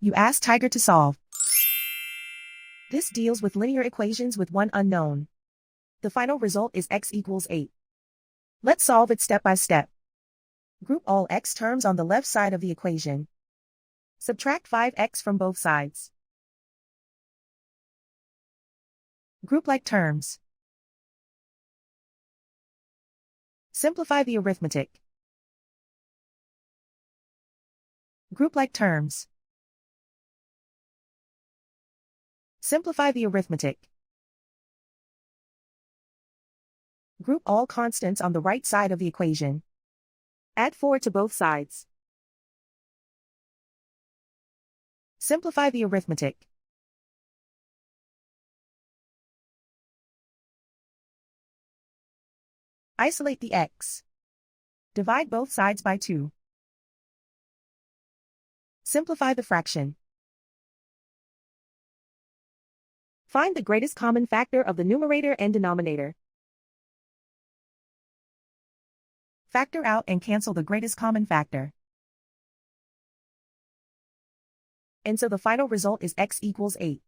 You ask Tiger to solve. This deals with linear equations with one unknown. The final result is x equals 8. Let's solve it step by step. Group all x terms on the left side of the equation. Subtract 5x from both sides. Group like terms. Simplify the arithmetic. Group like terms. Simplify the arithmetic. Group all constants on the right side of the equation. Add 4 to both sides. Simplify the arithmetic. Isolate the x. Divide both sides by 2. Simplify the fraction. Find the greatest common factor of the numerator and denominator. Factor out and cancel the greatest common factor. And so the final result is x equals 8.